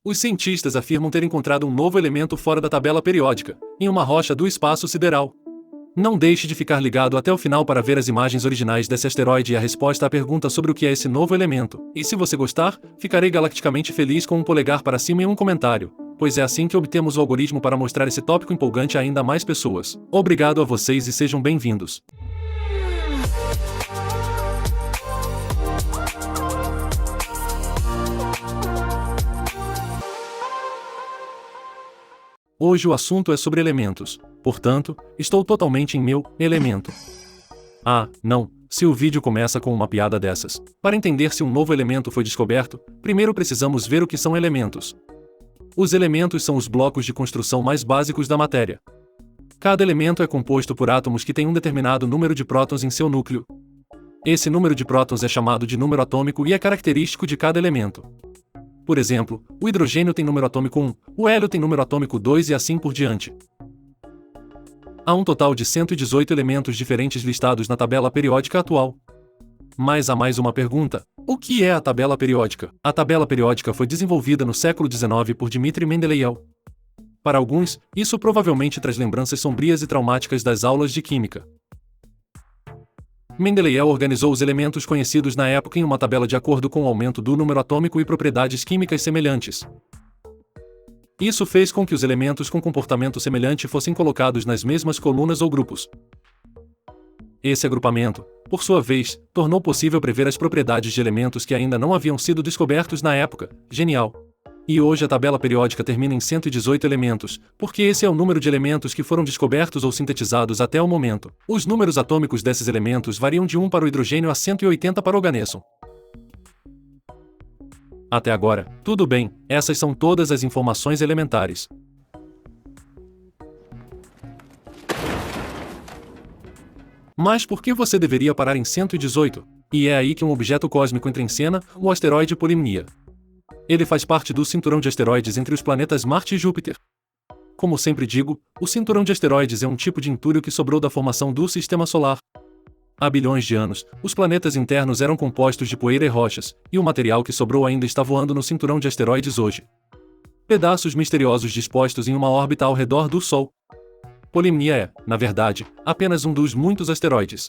Os cientistas afirmam ter encontrado um novo elemento fora da tabela periódica, em uma rocha do espaço sideral. Não deixe de ficar ligado até o final para ver as imagens originais desse asteroide e a resposta à pergunta sobre o que é esse novo elemento. E se você gostar, ficarei galacticamente feliz com um polegar para cima e um comentário, pois é assim que obtemos o algoritmo para mostrar esse tópico empolgante a ainda mais pessoas. Obrigado a vocês e sejam bem-vindos. Hoje o assunto é sobre elementos, portanto, estou totalmente em meu elemento. Ah, não, se o vídeo começa com uma piada dessas. Para entender se um novo elemento foi descoberto, primeiro precisamos ver o que são elementos. Os elementos são os blocos de construção mais básicos da matéria. Cada elemento é composto por átomos que têm um determinado número de prótons em seu núcleo. Esse número de prótons é chamado de número atômico e é característico de cada elemento. Por exemplo, o hidrogênio tem número atômico 1, o hélio tem número atômico 2 e assim por diante. Há um total de 118 elementos diferentes listados na tabela periódica atual. Mas há mais uma pergunta: o que é a tabela periódica? A tabela periódica foi desenvolvida no século XIX por Dmitri Mendeleev. Para alguns, isso provavelmente traz lembranças sombrias e traumáticas das aulas de química. Mendeleev organizou os elementos conhecidos na época em uma tabela de acordo com o aumento do número atômico e propriedades químicas semelhantes. Isso fez com que os elementos com comportamento semelhante fossem colocados nas mesmas colunas ou grupos. Esse agrupamento, por sua vez, tornou possível prever as propriedades de elementos que ainda não haviam sido descobertos na época. Genial! E hoje a tabela periódica termina em 118 elementos, porque esse é o número de elementos que foram descobertos ou sintetizados até o momento. Os números atômicos desses elementos variam de 1 para o hidrogênio a 180 para o organêsson. Até agora, tudo bem, essas são todas as informações elementares. Mas por que você deveria parar em 118? E é aí que um objeto cósmico entra em cena, o asteroide Polymnia. Ele faz parte do cinturão de asteroides entre os planetas Marte e Júpiter. Como sempre digo, o cinturão de asteroides é um tipo de entulho que sobrou da formação do Sistema Solar. Há bilhões de anos, os planetas internos eram compostos de poeira e rochas, e o material que sobrou ainda está voando no cinturão de asteroides hoje. Pedaços misteriosos dispostos em uma órbita ao redor do Sol. Polymnia é, na verdade, apenas um dos muitos asteroides.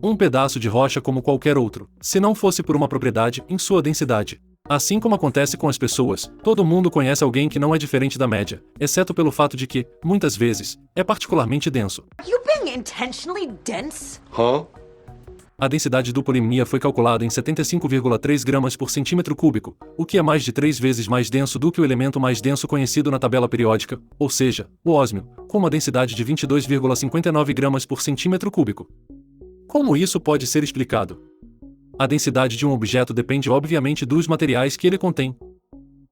Um pedaço de rocha como qualquer outro, se não fosse por uma propriedade em sua densidade. Assim como acontece com as pessoas, todo mundo conhece alguém que não é diferente da média, exceto pelo fato de que, muitas vezes, é particularmente denso. You being intentionally dense? A densidade do Polymnia foi calculada em 75,3 gramas por centímetro cúbico, o que é mais de 3 vezes mais denso do que o elemento mais denso conhecido na tabela periódica, ou seja, o ósmio, com uma densidade de 22,59 gramas por centímetro cúbico. Como isso pode ser explicado? A densidade de um objeto depende obviamente dos materiais que ele contém.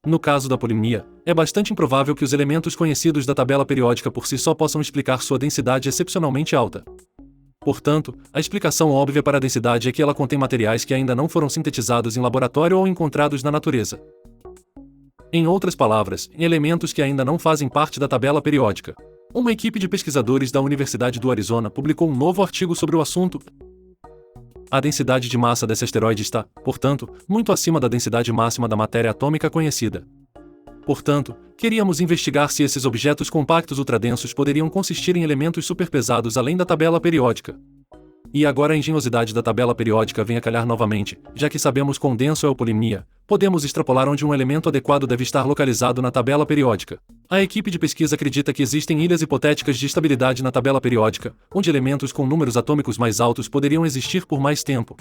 No caso da Polymnia, é bastante improvável que os elementos conhecidos da tabela periódica por si só possam explicar sua densidade excepcionalmente alta. Portanto, a explicação óbvia para a densidade é que ela contém materiais que ainda não foram sintetizados em laboratório ou encontrados na natureza. Em outras palavras, em elementos que ainda não fazem parte da tabela periódica. Uma equipe de pesquisadores da Universidade do Arizona publicou um novo artigo sobre o assunto. A densidade de massa desse asteroide está, portanto, muito acima da densidade máxima da matéria atômica conhecida. Portanto, queríamos investigar se esses objetos compactos ultradensos poderiam consistir em elementos superpesados além da tabela periódica. E agora a engenhosidade da tabela periódica vem a calhar novamente, já que sabemos quão denso é o Polymnia, podemos extrapolar onde um elemento adequado deve estar localizado na tabela periódica. A equipe de pesquisa acredita que existem ilhas hipotéticas de estabilidade na tabela periódica, onde elementos com números atômicos mais altos poderiam existir por mais tempo.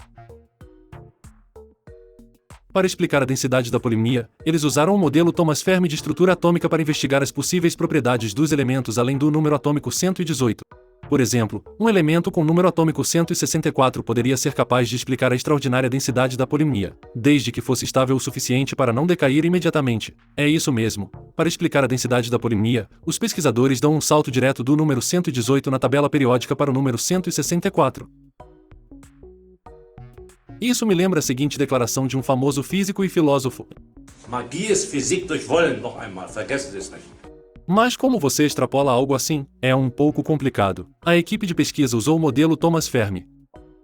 Para explicar a densidade da Polymnia, eles usaram o modelo Thomas Fermi de estrutura atômica para investigar as possíveis propriedades dos elementos além do número atômico 118. Por exemplo, um elemento com número atômico 164 poderia ser capaz de explicar a extraordinária densidade da Polymnia, desde que fosse estável o suficiente para não decair imediatamente. É isso mesmo. Para explicar a densidade da Polymnia, os pesquisadores dão um salto direto do número 118 na tabela periódica para o número 164. Isso me lembra a seguinte declaração de um famoso físico e filósofo: Magie ist Physik durch Wollen, noch einmal, vergessen Sie es nicht. Mas como você extrapola algo assim, é um pouco complicado. A equipe de pesquisa usou o modelo Thomas Fermi.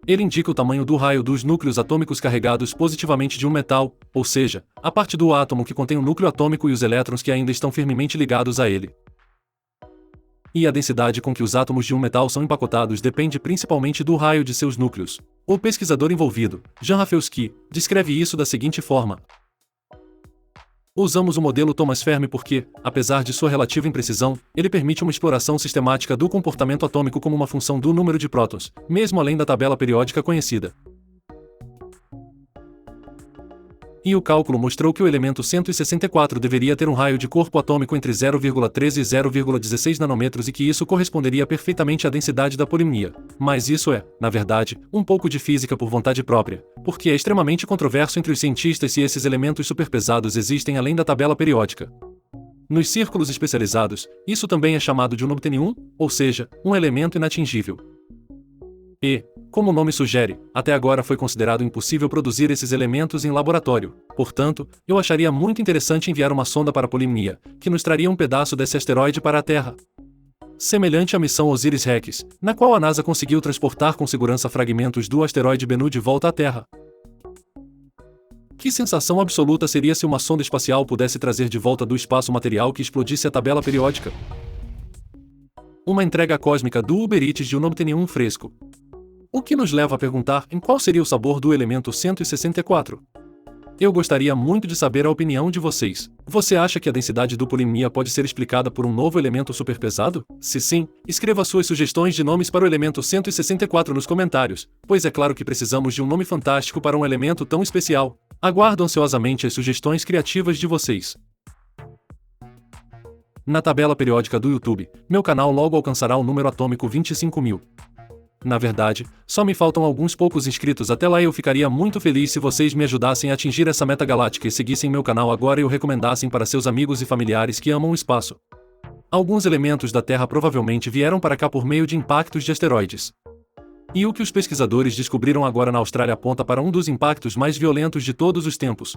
Ele indica o tamanho do raio dos núcleos atômicos carregados positivamente de um metal, ou seja, a parte do átomo que contém o núcleo atômico e os elétrons que ainda estão firmemente ligados a ele. E a densidade com que os átomos de um metal são empacotados depende principalmente do raio de seus núcleos. O pesquisador envolvido, Jan Rafalski, descreve isso da seguinte forma: usamos o modelo Thomas Fermi porque, apesar de sua relativa imprecisão, ele permite uma exploração sistemática do comportamento atômico como uma função do número de prótons, mesmo além da tabela periódica conhecida. E o cálculo mostrou que o elemento 164 deveria ter um raio de corpo atômico entre 0,13 e 0,16 nanômetros e que isso corresponderia perfeitamente à densidade da polimnia. Mas isso é, na verdade, um pouco de física por vontade própria, porque é extremamente controverso entre os cientistas se esses elementos superpesados existem além da tabela periódica. Nos círculos especializados, isso também é chamado de um nobtenium, ou seja, um elemento inatingível. E, como o nome sugere, até agora foi considerado impossível produzir esses elementos em laboratório. Portanto, eu acharia muito interessante enviar uma sonda para a polimnia, que nos traria um pedaço desse asteroide para a Terra. Semelhante à missão Osiris-Rex, na qual a NASA conseguiu transportar com segurança fragmentos do asteroide Bennu de volta à Terra. Que sensação absoluta seria se uma sonda espacial pudesse trazer de volta do espaço material que explodisse a tabela periódica? Uma entrega cósmica do Uber Eats de um nobtenium fresco. O que nos leva a perguntar em qual seria o sabor do elemento 164. Eu gostaria muito de saber a opinião de vocês. Você acha que a densidade do polimnia pode ser explicada por um novo elemento superpesado? Se sim, escreva suas sugestões de nomes para o elemento 164 nos comentários, pois é claro que precisamos de um nome fantástico para um elemento tão especial. Aguardo ansiosamente as sugestões criativas de vocês. Na tabela periódica do YouTube, meu canal logo alcançará o número atômico 25.000. Na verdade, só me faltam alguns poucos inscritos até lá e eu ficaria muito feliz se vocês me ajudassem a atingir essa meta galáctica e seguissem meu canal agora e o recomendassem para seus amigos e familiares que amam o espaço. Alguns elementos da Terra provavelmente vieram para cá por meio de impactos de asteroides. E o que os pesquisadores descobriram agora na Austrália aponta para um dos impactos mais violentos de todos os tempos.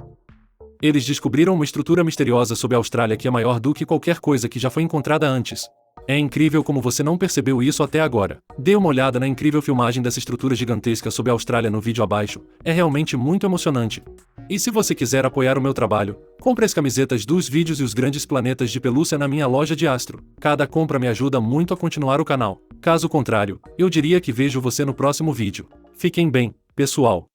Eles descobriram uma estrutura misteriosa sob a Austrália que é maior do que qualquer coisa que já foi encontrada antes. É incrível como você não percebeu isso até agora. Dê uma olhada na incrível filmagem dessa estrutura gigantesca sob a Austrália no vídeo abaixo. É realmente muito emocionante. E se você quiser apoiar o meu trabalho, compre as camisetas dos vídeos e os grandes planetas de pelúcia na minha loja de Astro. Cada compra me ajuda muito a continuar o canal. Caso contrário, eu diria que vejo você no próximo vídeo. Fiquem bem, pessoal.